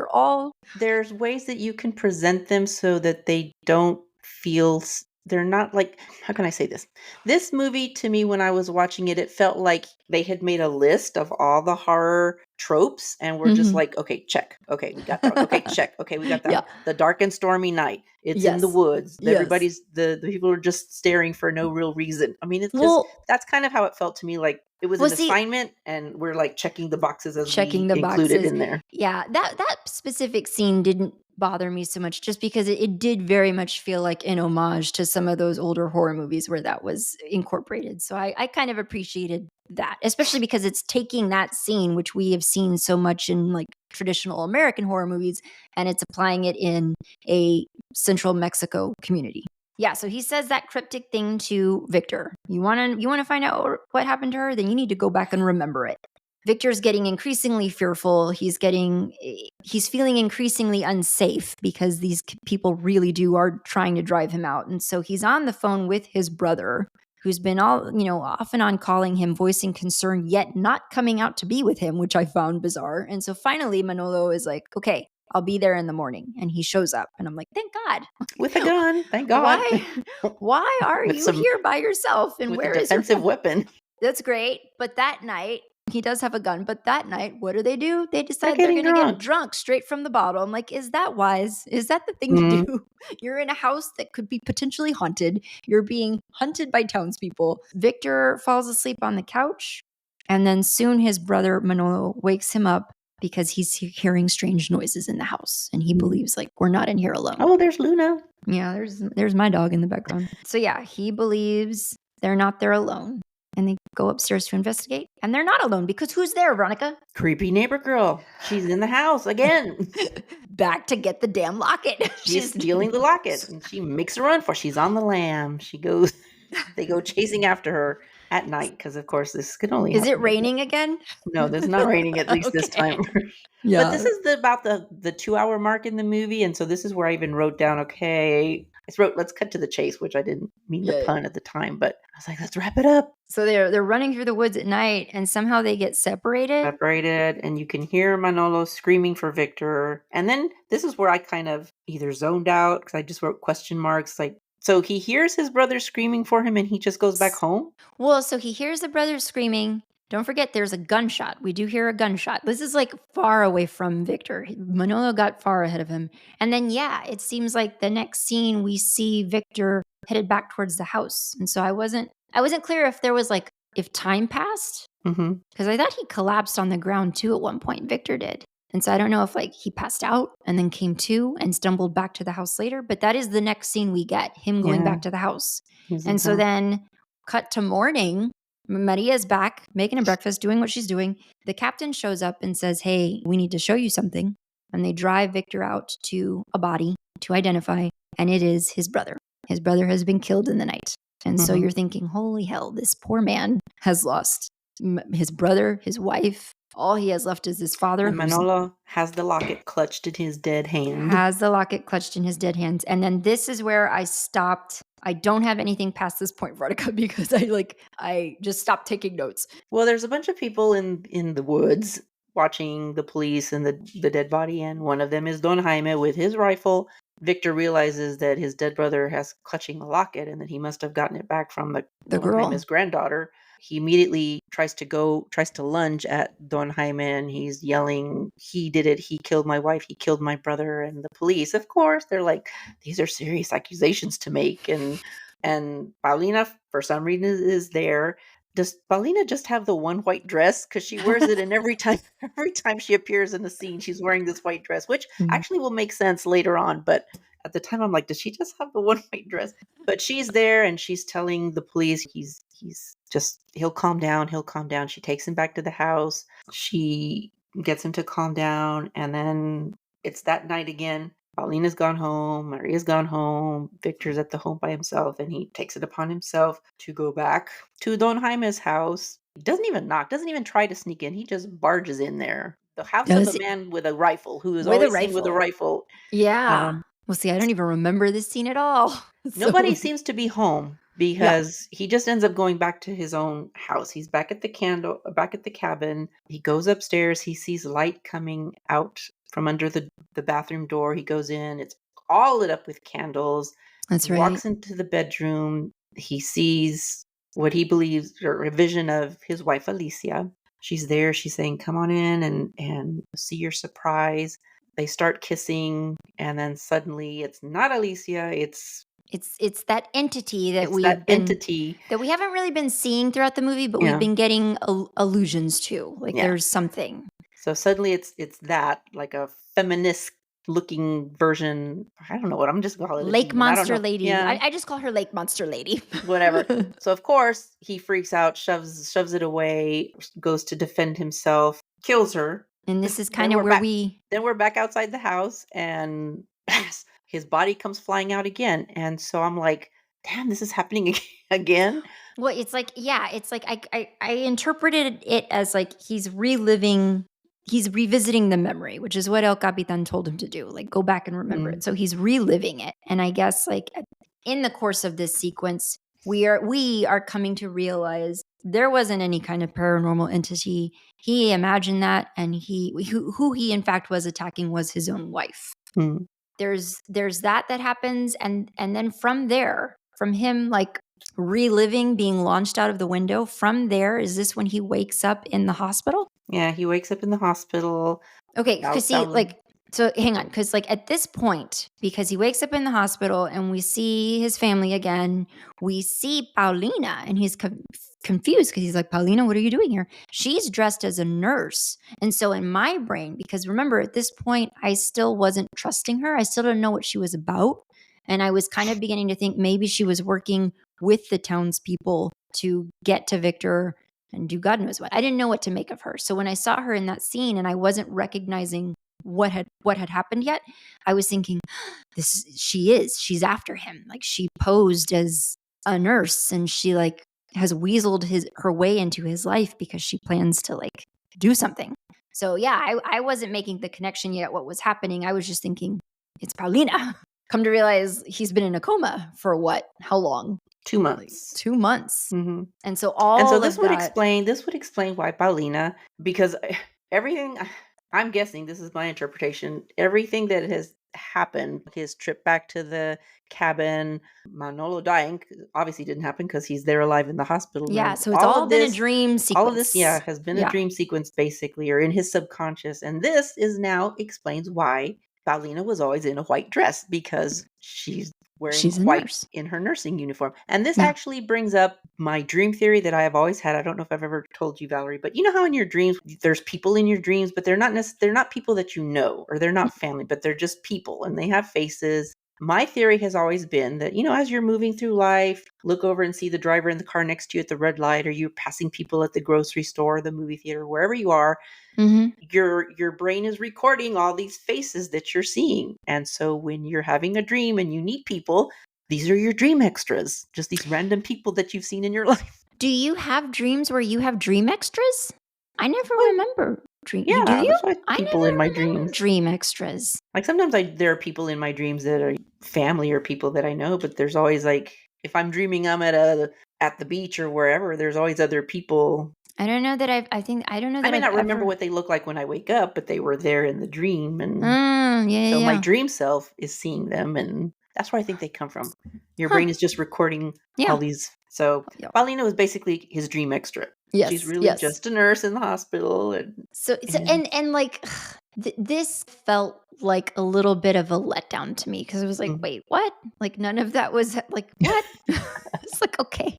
There's ways that you can present them so that they don't feel, they're not like, how can I say this? This movie, to me, when I was watching it, it felt like they had made a list of all the horror tropes, and we're just like, okay, check. Okay, we got that. Okay, check. Okay, we got that. Yeah. The dark and stormy night. It's in the woods. Everybody's, the people are just staring for no real reason. I mean, it's just, that's kind of how it felt to me. Like, it was an assignment, and we're like checking the boxes as we include it in there. Yeah, that specific scene didn't bother me so much, just because it did very much feel like an homage to some of those older horror movies where that was incorporated. So I kind of appreciated that, especially because it's taking that scene, which we have seen so much in like traditional American horror movies, and it's applying it in a central Mexico community. Yeah, so he says that cryptic thing to Victor. You want to find out what happened to her? Then you need to go back and remember it. Victor's getting increasingly fearful. He's feeling increasingly unsafe because these people really are trying to drive him out. And so he's on the phone with his brother, who's been off and on calling him, voicing concern, yet not coming out to be with him, which I found bizarre. And so finally Manolo is like, okay, I'll be there in the morning. And he shows up, and I'm like, thank God. With a gun, thank God. Why are you here by yourself? And where is your defensive weapon? That's great. But that night, he does have a gun, but that night, what do? They decide they're going to get drunk straight from the bottle. I'm like, is that wise? Is that the thing to do? You're in a house that could be potentially haunted. You're being hunted by townspeople. Victor falls asleep on the couch, and then soon his brother Manolo wakes him up because he's hearing strange noises in the house, and he believes, like, we're not in here alone. Oh, there's Luna. Yeah, there's my dog in the background. So yeah, he believes they're not there alone. And they go upstairs to investigate, and they're not alone, because who's there, Veronica? Creepy neighbor girl. She's in the house again. Back to get the damn locket. She's stealing the locket, and she makes a run for it. She's on the lam. They go chasing after her at night, because of course this can only Is it raining again? No, it's not raining, at least this time. Yeah. But this is about the 2-hour mark in the movie, and so this is where I even wrote down, okay, let's cut to the chase, which I didn't mean to pun at the time, but I was like, let's wrap it up. So they're running through the woods at night, and somehow they get separated, and you can hear Manolo screaming for Victor. And then this is where I kind of either zoned out, because I just wrote question marks, like, so he hears his brother screaming for him, and he just goes back home? Well, so he hears the brother screaming. Don't forget, there's a gunshot. We do hear a gunshot. This is like far away from Victor. Manolo got far ahead of him. And then, yeah, it seems like the next scene we see Victor headed back towards the house. And so I wasn't clear if there was like, if time passed. Because I thought he collapsed on the ground too at one point. Victor did. And so I don't know if like he passed out and then came to and stumbled back to the house later. But that is the next scene we get, him going back to the house. And so then cut to morning. Maria's back, making a breakfast, doing what she's doing. The captain shows up and says, hey, we need to show you something. And they drive Victor out to a body to identify, and it is his brother. His brother has been killed in the night. And so you're thinking, holy hell, this poor man has lost his brother, his wife. All he has left is his father. And Manolo has the locket clutched in his dead hand. And then this is where I stopped. I don't have anything past this point, Veronica, because I just stopped taking notes. Well, there's a bunch of people in the woods watching the police and the dead body, and one of them is Don Jaime with his rifle. Victor realizes that his dead brother has clutching the locket, and that he must have gotten it back from the girl, Jaime's granddaughter. he immediately tries to lunge at Don Jaime, and he's yelling, "He did it. He killed my wife. He killed my brother." And the police, of course, they're like, these are serious accusations to make. And Paulina, for some reason, is there. Does Paulina just have the one white dress? Because she wears it, and every time she appears in the scene, she's wearing this white dress, which actually will make sense later on. But at the time, I'm like, does she just have the one white dress? But she's there, and she's telling the police he'll calm down. He'll calm down. She takes him back to the house. She gets him to calm down, and then it's that night again. Paulina's gone home. Maria's gone home. Victor's at the home by himself, and he takes it upon himself to go back to Don Jaime's house. He doesn't even knock, doesn't even try to sneak in. He just barges in there. The house of Does a it man with a rifle, who is with a always seen with a rifle. rifle. Yeah. Well, see, I don't even remember this scene at all. Nobody So seems to be home yeah, because he just ends up going back to his own house. He's back at the cabin. He goes upstairs. He sees light coming out from under the bathroom door. He goes in. It's all lit up with candles. that's He right. walks into the bedroom. He sees what he believes, or a vision of his wife, Alicia. She's there. She's saying, "Come on in and see your surprise." They start kissing, and then suddenly it's not Alicia. It's that entity that It's that entity. we haven't really been seeing throughout the movie, but we've Yeah, been getting allusions to. Like yeah. there's something. So suddenly it's that, like a feminist looking version. I don't know what I'm just gonna call it, a Lake demon. I don't Monster know. Lady. Yeah, I just call her Lake Monster Lady. whatever. So of course he freaks out, shoves it away, goes to defend himself, kills her. And this is Then kind of we're where back. we Then we're back outside the house, and his body comes flying out again. And so I'm like, damn, this is happening again. well, it's like, yeah, it's like I interpreted it as like he's revisiting the memory, which is what El Capitan told him to do, like go back and remember Mm, it. So he's reliving it. And I guess like in the course of this sequence, we are coming to realize there wasn't any kind of paranormal entity. He imagined that, and who he in fact was attacking was his own wife. mm. There's that happens, and then from there, from him like reliving being launched out of the window, from there, is this when he wakes up in the hospital? Yeah, he wakes up in the hospital. Okay, because see, Out. like, so hang on, because like at this point, because he wakes up in the hospital and we see his family again, we see Paulina, and he's confused because he's like, Paulina, what are you doing here? She's dressed as a nurse. And so in my brain, because remember at this point, I still wasn't trusting her, I still didn't know what she was about. And I was kind of beginning to think maybe she was working with the townspeople to get to Victor and do God knows what. I didn't know what to make of her. So when I saw her in that scene and I wasn't recognizing what had happened yet, I was thinking, she's after him. Like she posed as a nurse, and she like has weaseled her way into his life because she plans to like do something. So yeah, I wasn't making the connection yet what was happening. I was just thinking, it's Paulina. Come to realize he's been in a coma for what? How long? 2 months. 2 months. Mhm. And so And so all this of would that. explain why Paulina, because everything, I'm guessing, this is my interpretation, everything that has happened, his trip back to the cabin, Manolo dying, obviously didn't happen because he's there alive in the hospital Yeah, now. so it's all been a dream All of this, yeah, sequence. has been a Yeah. dream sequence basically, or in his subconscious. And this is now explains why Paulina was always in a white dress, because she's wearing She's a white nurse. in her nursing uniform. And this Yeah. actually brings up my dream theory that I have always had. I don't know if I've ever told you, Valerie, but you know how in your dreams there's people in your dreams, but they're not people that you know, or they're not family, but they're just people and they have faces. My theory has always been that, as you're moving through life, look over and see the driver in the car next to you at the red light, or you're passing people at the grocery store, the movie theater, wherever you are, Mhm. your brain is recording all these faces that you're seeing. And so when you're having a dream and you meet people, these are your dream extras, just these random people that you've seen in your life. Do you have dreams where you have dream extras? I never Well, remember dream. Do yeah, you? there's always I people in my never remember dreams. dream extras. Like sometimes there are people in my dreams that are family or people that I know, but there's always, like, if I'm dreaming I'm at the beach or wherever, there's always other people. I don't know that I don't know I that may I've not remember ever. what they look like when I wake up, but they were there in the dream. And Yeah, so my yeah. dream self is seeing them, and that's where I think they come from. Your Huh. brain is just recording all Yeah. these So Yep. Paulina was basically his dream extra. She's Yes, really yes. just a nurse in the hospital, So and and like this felt like a little bit of a letdown to me because it was like, mm, wait, what? Like none of that was like what? It's like okay.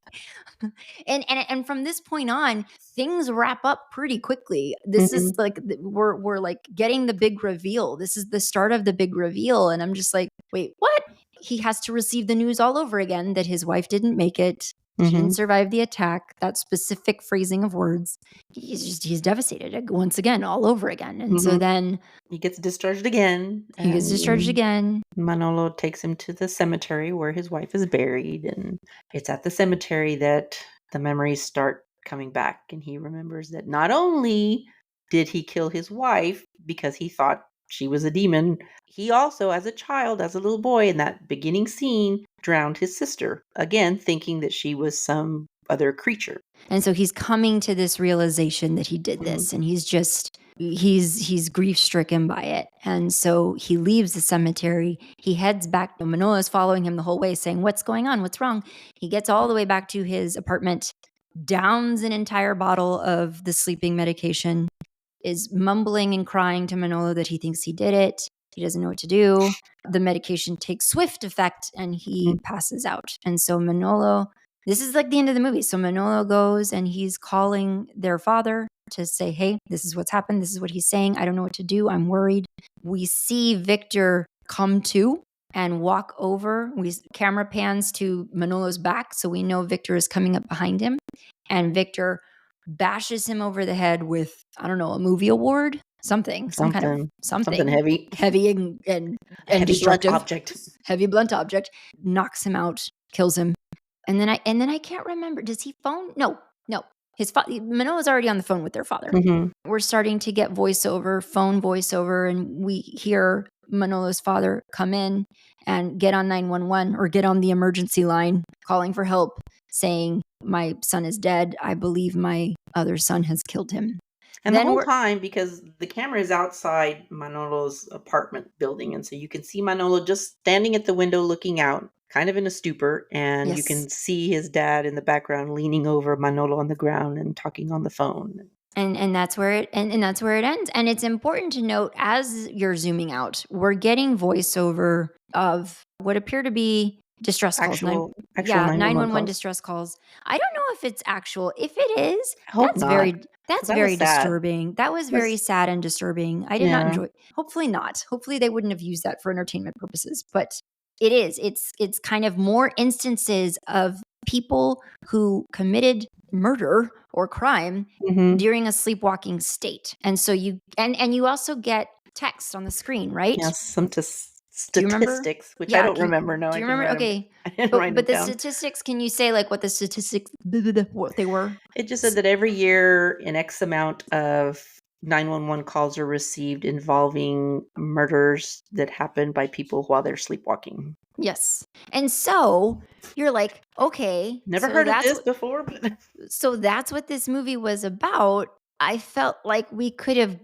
And from this point on, things wrap up pretty quickly. This is mhm, like we're like getting the big reveal. This is the start of the big reveal, and I'm just like, wait, what? He has to receive the news all over again that his wife didn't make it. She didn't mhm, survive the attack. That specific phrasing of words. He's devastated once again, all over again. And so mhm. then He gets discharged again, he gets discharged and again. Manolo takes him to the cemetery where his wife is buried, and it's at the cemetery that the memories start coming back, and he remembers that not only did he kill his wife because he thought she was a demon, he also, as a child, as a little boy in that beginning scene, drowned his sister, again thinking that she was some other creature. And so he's coming to this realization that he did Mhm, this and he's grief stricken by it. And so he leaves the cemetery. He heads back. Manolo's following him the whole way saying, "What's going on? What's wrong?" He gets all the way back to his apartment, downs an entire bottle of the sleeping medication, is mumbling and crying to Manolo that he thinks he did it. He doesn't know what to do. The medication takes swift effect and he mhm. passes out. And so Manolo, this is like the end of the movie. So Manolo goes and he's calling their father to say, "Hey, this is what's happened. This is what he's saying. I don't know what to do. I'm worried." We see Victor come to and walk over. Camera pans to Manolo's back. So we know Victor is coming up behind him. And Victor bashes him over the head with, I don't know, a movie award, something, some kind of Something something heavy. heavy A and heavy blunt destructive, object. heavy blunt object, knocks him out, kills him. And then I can't remember. Does he phone? No, no. Manoa's already on the phone with their father. Mhm. We're starting to get phone voiceover, and we hear Manolo's father come in and get on 911 or get on the emergency line calling for help, saying, "My son is dead. I believe my other son has killed him." And the Then whole we're time, because the camera is outside Manolo's apartment building, and so you can see Manolo just standing at the window looking out, kind of in a stupor, and you yes. can see his dad in the background leaning over Manolo on the ground and talking on the phone. And that's where and that's where it ends. And it's important to note as you're zooming out, we're getting voiceover of what appear to be distress calls. Actual Yeah, 911 911 calls. distress calls. I don't know if it's actual. If it is, I hope not, because that's that was very sad. disturbing. That was very 'Cause sad and disturbing. I did not yeah. enjoy. Hopefully not. Hopefully they wouldn't have used that for entertainment purposes. But it is. It's kind of more instances of people who committed murder or crime Mhm. during a sleepwalking state. And so and you also get text on the screen, right? Yes, some Do you remember? statistics, which I Yeah, don't remember. No, do I you didn't remember? write them. Okay. I didn't But write them but the down. statistics, can you say like what the statistics what they were? It just said that every year an X amount of 911 calls are received involving murders that happen by people while they're sleepwalking. Yes. And so you're like, okay, Never heard of this before, but so that's what this movie was about. I felt like we could have,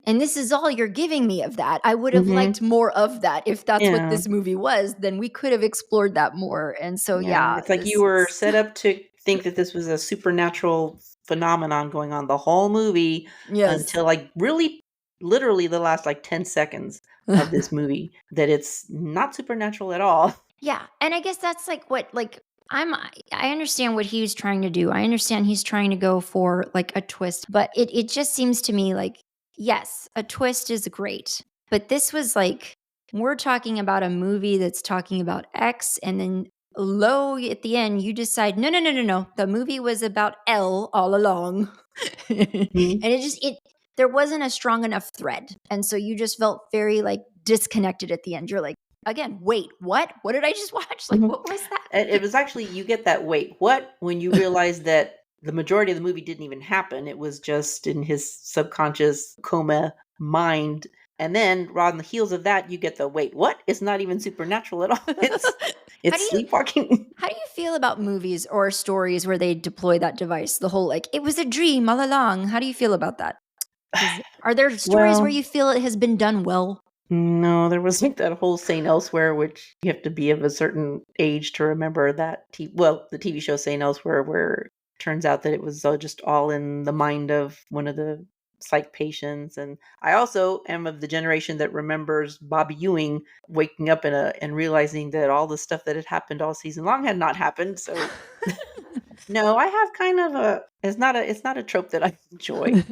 and this is all you're giving me of that. I would have Mhm. liked more of that. If that's what Yeah. this movie was, then we could have explored that more. And so, Yeah, yeah, it's like you this were is, set up to think that this was a supernatural phenomenon going on the whole movie yes. until, like, really literally the last, like, 10 seconds of this movie, that it's not supernatural at all. Yeah, and I guess that's like what like I understand what he was trying to do. I understand he's trying to go for like a twist, but it just seems to me like yes, a twist is great. But this was like we're talking about a movie that's talking about X and then low at the end you decide no no no no no the movie was about L all along. And Mhm. it there wasn't a strong enough thread. And so you just felt very like disconnected at the end. You're like again, wait, what? What did I just watch? Like, Mhm. what was It that? was actually, you get that "Wait, what?" when you realize that the majority of the movie didn't even happen, it was just in his subconscious coma mind, and then right on the heels of that, you get the "Wait, what?" It's not even supernatural at all. how do It's you sleepwalking. how do you feel about movies or stories where they deploy that device? The whole like it was a dream all along. How do you feel about that? Are there stories where Well, you feel it has been done well? No, there was like that whole St. Elsewhere, which you have to be of a certain age to remember that. The TV show St. Elsewhere, where it turns out that it was just all in the mind of one of the psych patients. And I also am of the generation that remembers Bobby Ewing waking up and realizing that all the stuff that had happened all season long had not happened. So no, I have kind of it's not a trope that I enjoy.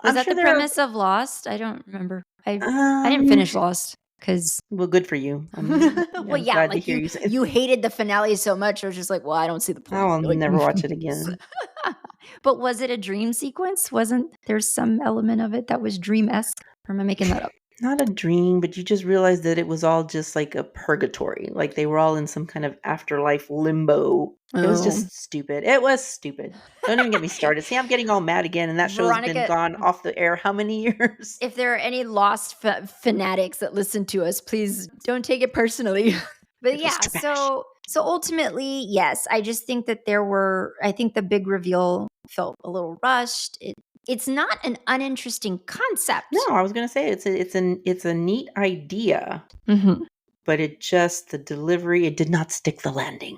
Was I'm that sure the there are premise of Lost? I don't remember. I didn't um finish Lost because well, good for you. well, I'm yeah, glad to like hear you say. you hated the finale so much. I was just like, well, I don't see the I point. will Like, never watch it again. but was it a dream sequence? Wasn't there some element of it that was dream-esque? Or am I making that up? Not a dream, but you just realized that it was all just like a purgatory. Like they were all in some kind of afterlife limbo. It was Oh, just stupid. It was stupid. Don't even get me started. See, I'm getting all mad again, and that show's been Veronica, gone off the air how many years? if there are any Lost fanatics that listen to us, please don't take it personally. But It was yeah, trash. so ultimately, yes, I just think that I think the big reveal felt a little rushed. It's not an uninteresting No, concept. I was gonna say it's a neat idea, Mhm. but the delivery, it did not stick the landing.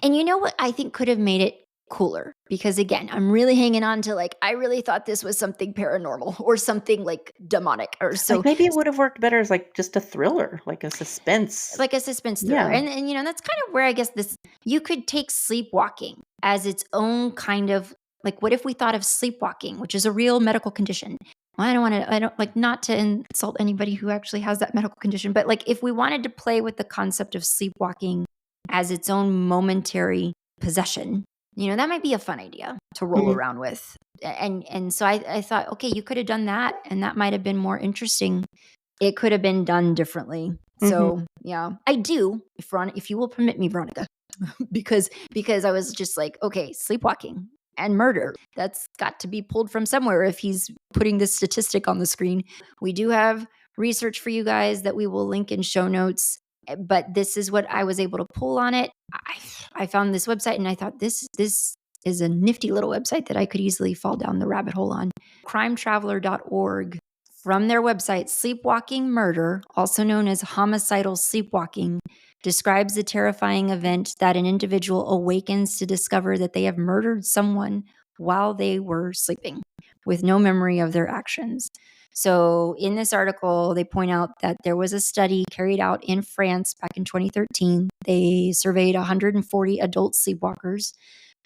And you know what I think could have made it cooler? Because again, I'm really hanging on to like, I really thought this was something paranormal or something like demonic or Like so maybe it would have worked better as like just a thriller, like a suspense. like a suspense thriller. Yeah. And you know, that's kind of where I guess this you could take sleepwalking as its own kind of like what if we thought of sleepwalking, which is a real medical condition. Well, I don't like not to insult anybody who actually has that medical condition, but like if we wanted to play with the concept of sleepwalking as its own momentary possession, you know, that might be a fun idea to roll Mhm. around with. And so I thought, okay, you could have done that and that might have been more interesting. It could have been done differently. Mhm. So, yeah, I do, if you will permit me, Veronica, because I was just like, okay, sleepwalking and murder. That's got to be pulled from somewhere if he's putting this statistic on the screen. We do have research for you guys that we will link in show notes, but this is what I was able to pull on it. I found this website and I thought this is a nifty little website that I could easily fall down the rabbit hole on. Crimetraveler.org. From their website, sleepwalking murder, also known as homicidal sleepwalking, describes the terrifying event that an individual awakens to discover that they have murdered someone while they were sleeping with no memory of their actions. So, in this article, they point out that there was a study carried out in France back in 2013. They surveyed 140 adult sleepwalkers.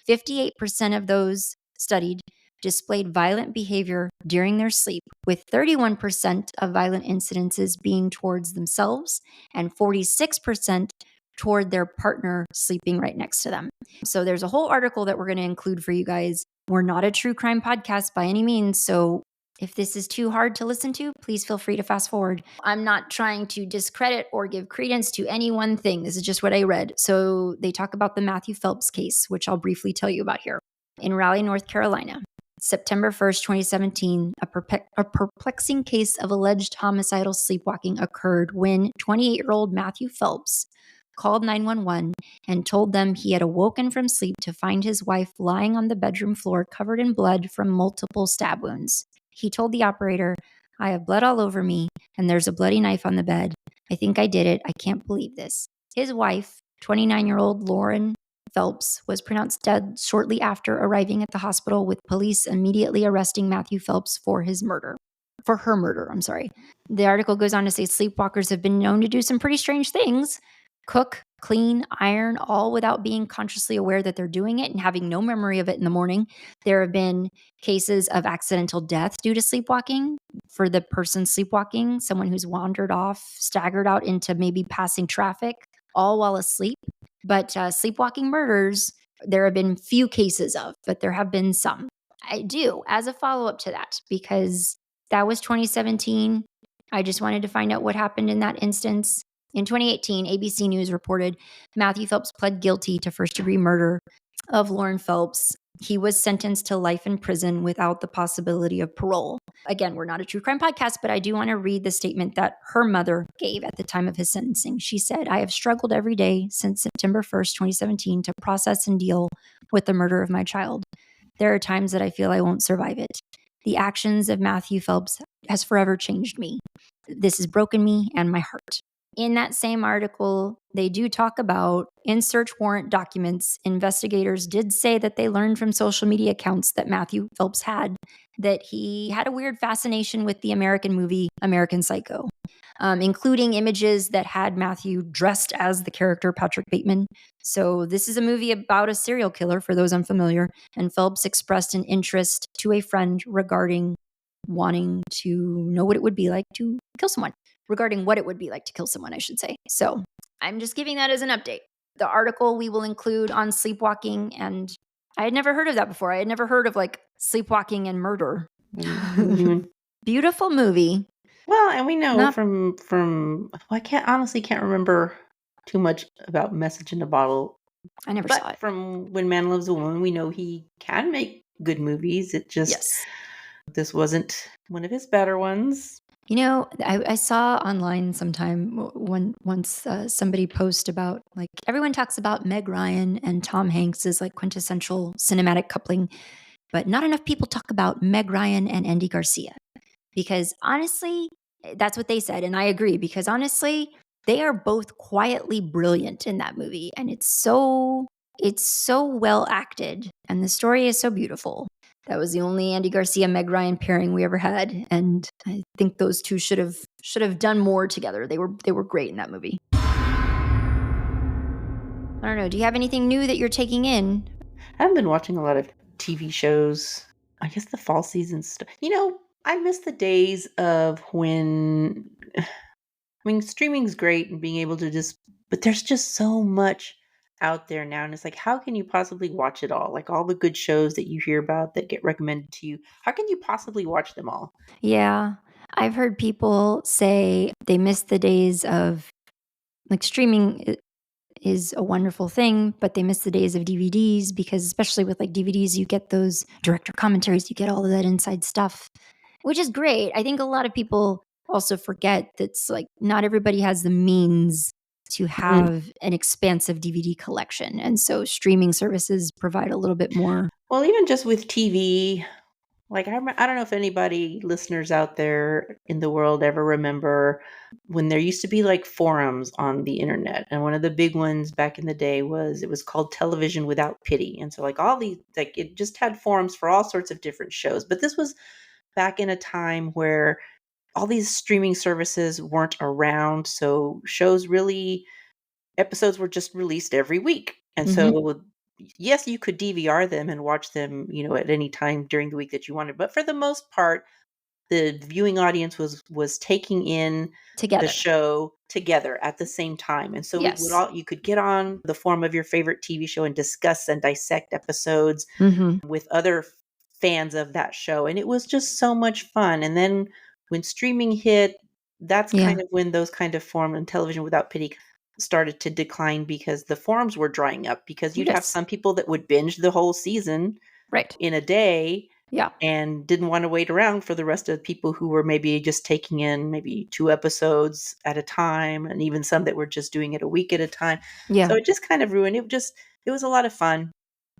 58% of those studied displayed violent behavior during their sleep, with 31% of violent incidences being towards themselves and 46% toward their partner sleeping right next to them. So there's a whole article that we're going to include for you guys. We're not a true crime podcast by any means, so if this is too hard to listen to, please feel free to fast forward. I'm not trying to discredit or give credence to any one thing. This is just what I read. So they talk about the Matthew Phelps case, which I'll briefly tell you about here. In Raleigh, North Carolina, September 1st, 2017, a perplexing case of alleged homicidal sleepwalking occurred when 28-year-old Matthew Phelps called 911 and told them he had awoken from sleep to find his wife lying on the bedroom floor covered in blood from multiple stab wounds. He told the operator, "I have blood all over me, and there's a bloody knife on the bed. I think I did it. I can't believe this." His wife, 29-year-old Lauren Phelps, was pronounced dead shortly after arriving at the hospital, with police immediately arresting Matthew Phelps for her murder, I'm sorry. The article goes on to say sleepwalkers have been known to do some pretty strange things. Cook, clean, iron, all without being consciously aware that they're doing it and having no memory of it in the morning. There have been cases of accidental death due to sleepwalking. For the person sleepwalking, someone who's wandered off, staggered out into maybe passing traffic, all while asleep. But sleepwalking murders, there have been few cases of, but there have been some. I do, as a follow-up to that, because that was 2017. I just wanted to find out what happened in that instance. In 2018, ABC News reported Matthew Phelps pled guilty to first-degree murder of Lauren Phelps. He was sentenced to life in prison without the possibility of parole. Again, we're not a true crime podcast, but I do want to read the statement that her mother gave at the time of his sentencing. She said, "I have struggled every day since September 1st, 2017 to process and deal with the murder of my child. There are times that I feel I won't survive it. The actions of Matthew Phelps has forever changed me. This has broken me and my heart. In that same article, they do talk about in search warrant documents, investigators did say that they learned from social media accounts that Matthew Phelps had that he had a weird fascination with the American movie American Psycho, including images that had Matthew dressed as the character Patrick Bateman. So this is a movie about a serial killer, for those unfamiliar, and Phelps expressed an interest to a friend regarding wanting to know what it would be like to kill someone. Regarding what it would be like to kill someone, I should say. So I'm just giving that as an update. The article we will include on sleepwalking, and I had never heard of that before. I had never heard of like sleepwalking and murder. Beautiful movie. Well, and we know Not- from I can't remember too much about Message in a Bottle. I never saw But it. from When Man Loves a Woman, we know he can make good movies. It just Yes. this wasn't one of his better ones. You know, I saw online sometime once somebody post about like everyone talks about Meg Ryan and Tom Hanks as like quintessential cinematic coupling, but not enough people talk about Meg Ryan and Andy Garcia. Because honestly, that's what they said. And I agree, because honestly, they are both quietly brilliant in that movie. And it's so well acted. And the story is so beautiful. That was the only Andy Garcia, Meg Ryan pairing we ever had. And I think those two should have done more together. They were great in that movie. I don't know. Do you have anything new that you're taking in? I haven't been watching a lot of TV shows. I guess the fall season stuff. I miss the days of when streaming's great and being able to but there's just so much out there now. And it's like, how can you possibly watch it all? Like all the good shows that you hear about that get recommended to you. How can you possibly watch them all? Yeah. I've heard people say they miss the days of like streaming is a wonderful thing, but they miss the days of DVDs because especially with like DVDs, you get those director commentaries, you get all of that inside stuff, which is great. I think a lot of people also forget that's like not everybody has the means to have an expansive DVD collection. And so streaming services provide a little bit more. Well, even just with TV, like I don't know if anybody listeners out there in the world ever remember when there used to be like forums on the internet, and one of the big ones back in the day was called Television Without Pity, and so like all these like it just had forums for all sorts of different shows. But this was back in a time where all these streaming services weren't around, so episodes were just released every week. And so yes, you could DVR them and watch them, at any time during the week that you wanted, but for the most part, the viewing audience was taking in the Together. show together at the same time. And so Yes. you could get on the forum of your favorite TV show and discuss and dissect episodes with other fans of that show, and it was just so much fun. And then when streaming hit, that's kind of when those kind of forum and Television Without Pity started to decline because the forums were drying up, because you'd have Yes. some people that would binge the whole season Right. in a day Yeah. and didn't want to wait around for the rest of the people who were maybe just taking in maybe 2 episodes at a time, and even some that were just doing it a week at a time. Yeah. So it just kind of ruined it. It was a lot of fun,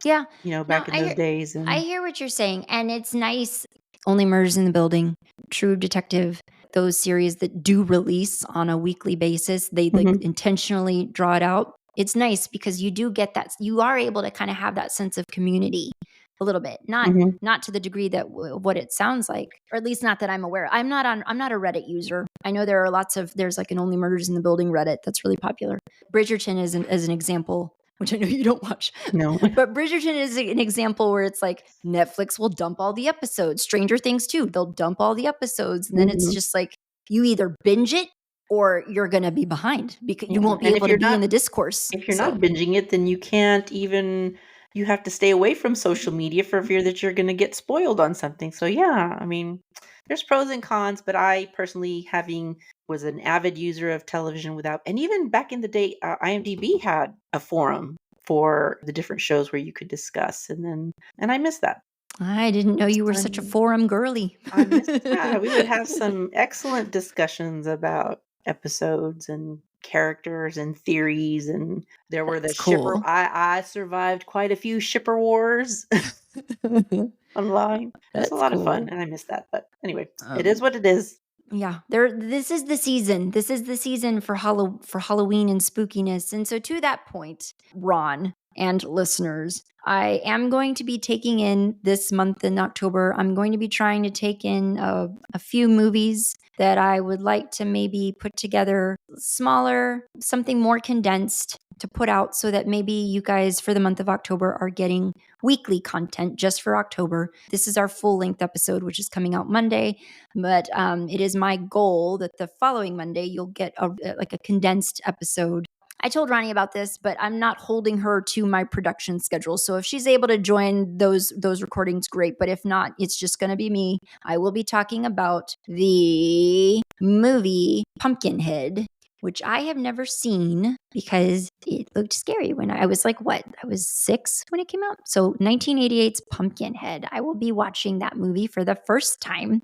Yeah. back in those days. I hear what you're saying. And it's nice. Only Murders in the Building, True Detective, those series that do release on a weekly basis, they like intentionally draw it out. It's nice because you do get that. You are able to kind of have that sense of community a little bit, not to the degree that what it sounds like, or at least not that I'm aware. I'm not a Reddit user. I know there's like an Only Murders in the Building Reddit that's really popular. Bridgerton is an example, which I know you don't watch. No. But Bridgerton is an example where it's like Netflix will dump all the episodes. Stranger Things too, they'll dump all the episodes. And then it's just like you either binge it or you're going to be behind because you won't be able to be in the discourse. If you're not binging it, then you can't even, you have to stay away from social media for fear that you're going to get spoiled on something. So yeah, there's pros and cons, but I personally was an avid user of Television Without, and even back in the day, IMDb had a forum for the different shows where you could discuss, and I miss that. I didn't know you were such a forum girly. I miss that. We would have some excellent discussions about episodes and characters and theories, and there were That's cool. I survived quite a few shipper wars. online. It's a That's lot of fun, cool. and I miss that. But anyway, it is what it is. Yeah, this is the season. This is the season for Halloween and spookiness. And so to that point, Ron and listeners, I am going to be taking in this month in October. I'm going to be trying to take in a few movies that I would like to maybe put together smaller, something more condensed to put out so that maybe you guys for the month of October are getting weekly content just for October. This is our full length episode, which is coming out Monday. But it is my goal that the following Monday you'll get a condensed episode. I told Ronnie about this, but I'm not holding her to my production schedule. So if she's able to join those recordings, great. But if not, it's just going to be me. I will be talking about the movie Pumpkinhead, which I have never seen because it looked scary when I was like, what? I was 6 when it came out. So 1988's Pumpkinhead. I will be watching that movie for the first time.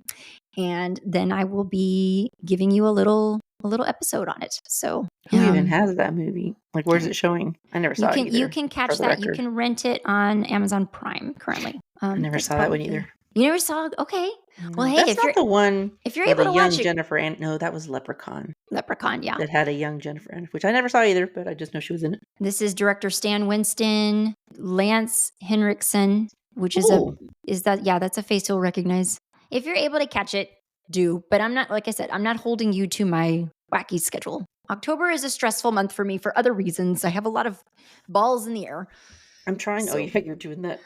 And then I will be giving you a little episode on it. So who even has that movie? Like, where's it showing? I never saw it either. You can catch that. You can rent it on Amazon Prime currently. I never saw that one either. You never saw it? Okay. Well, hey, that's not the one. If you're able to watch it, Jennifer no, that was Leprechaun. Leprechaun, yeah. That had a young Jennifer Aniston, which I never saw either, but I just know she was in it. This is director Stan Winston, Lance Henriksen, which that's a face you'll recognize. If you're able to catch it, do. But I'm not, like I said, I'm not holding you to my wacky schedule. October is a stressful month for me for other reasons. I have a lot of balls in the air. I'm trying. So. Oh, you're doing that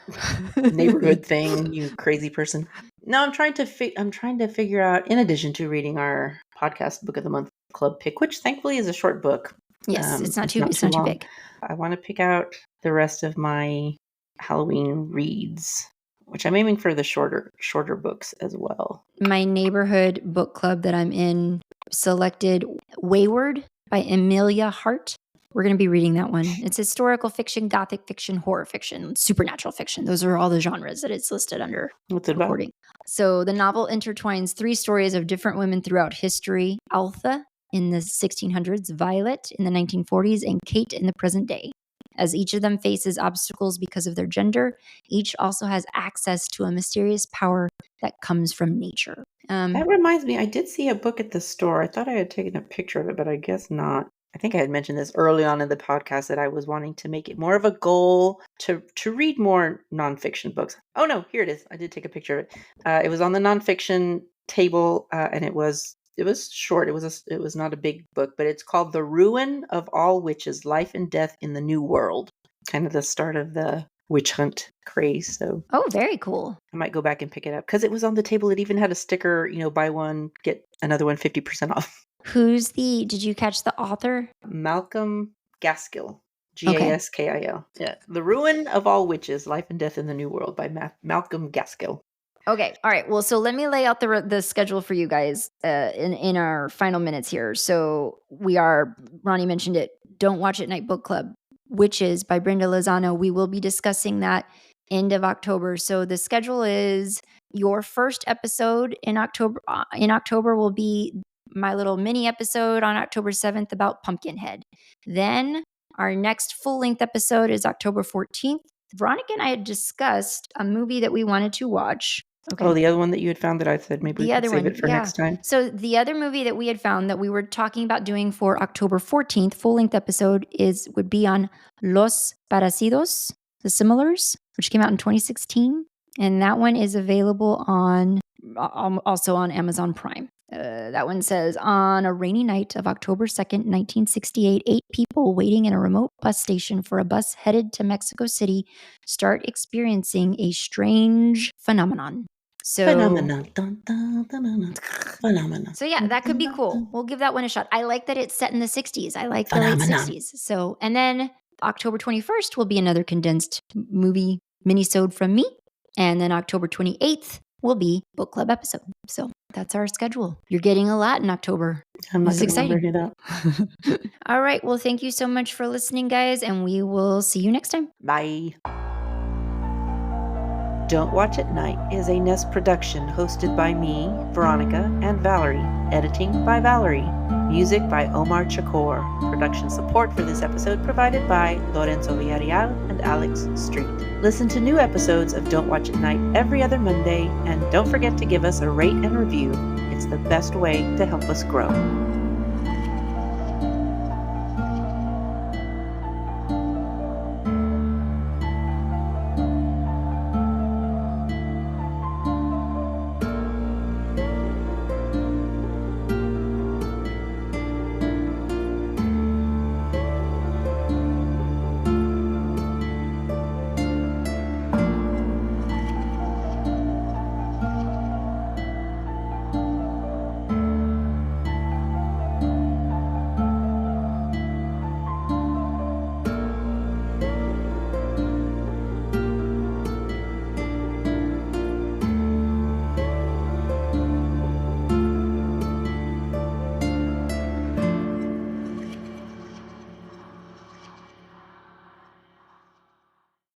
neighborhood thing, you crazy person. No, I'm trying to figure out. In addition to reading our podcast book of the month club pick, which thankfully is a short book. Yes, it's not too big. I want to pick out the rest of my Halloween reads, which I'm aiming for the shorter books as well. My neighborhood book club that I'm in selected Wayward by Amelia Hart. We're going to be reading that one. It's historical fiction, gothic fiction, horror fiction, supernatural fiction. Those are all the genres that it's listed under. What's it about? So the novel intertwines 3 stories of different women throughout history. Altha in the 1600s, Violet in the 1940s, and Kate in the present day. As each of them faces obstacles because of their gender, each also has access to a mysterious power that comes from nature. That reminds me, I did see a book at the store. I thought I had taken a picture of it, but I guess not. I think I had mentioned this early on in the podcast that I was wanting to make it more of a goal to read more nonfiction books. Oh no, here it is. I did take a picture of it. It was on the nonfiction table, and it was short. It was not a big book, but it's called The Ruin of All Witches: Life and Death in the New World. Kind of the start of the witch hunt craze. So, very cool. I might go back and pick it up because it was on the table. It even had a sticker, buy one, get another one 50% off. Did you catch the author? Malcolm Gaskill. Gaskil. Yeah. The Ruin of All Witches: Life and Death in the New World by Malcolm Gaskill. Okay. All right. Well, so let me lay out the schedule for you guys in our final minutes here. So Ronnie mentioned it, Don't Watch at Night Book Club, Witches by Brenda Lozano. We will be discussing that end of October. So the schedule is your first episode in October. Will be my little mini episode on October 7th about Pumpkinhead. Then our next full-length episode is October 14th. Veronica and I had discussed a movie that we wanted to watch. Okay. Oh, the other one that you had found that I said maybe we could save it for next time. So the other movie that we had found that we were talking about doing for October 14th, full-length episode, would be on Los Parecidos, The Similars, which came out in 2016. And that one is available also on Amazon Prime. That one says, on a rainy night of October 2nd, 1968, 8 people waiting in a remote bus station for a bus headed to Mexico City start experiencing a strange phenomenon. Phenomenon. So yeah, that could be cool. We'll give that one a shot. I like that it's set in the 60s. I like the late 60s. So, and then October 21st will be another condensed movie minisode from me. And then October 28th will be book club episode. So that's our schedule. You're getting a lot in October. It's exciting. Bring it up. All right. Well, thank you so much for listening, guys, and we will see you next time. Bye. Don't Watch at Night is a Nest production hosted by me, Veronica, and Valerie. Editing by Valerie. Music by Omar Chakor. Production support for this episode provided by Lorenzo Villarreal and Alex Street. Listen to new episodes of Don't Watch at Night every other Monday, and don't forget to give us a rate and review. It's the best way to help us grow.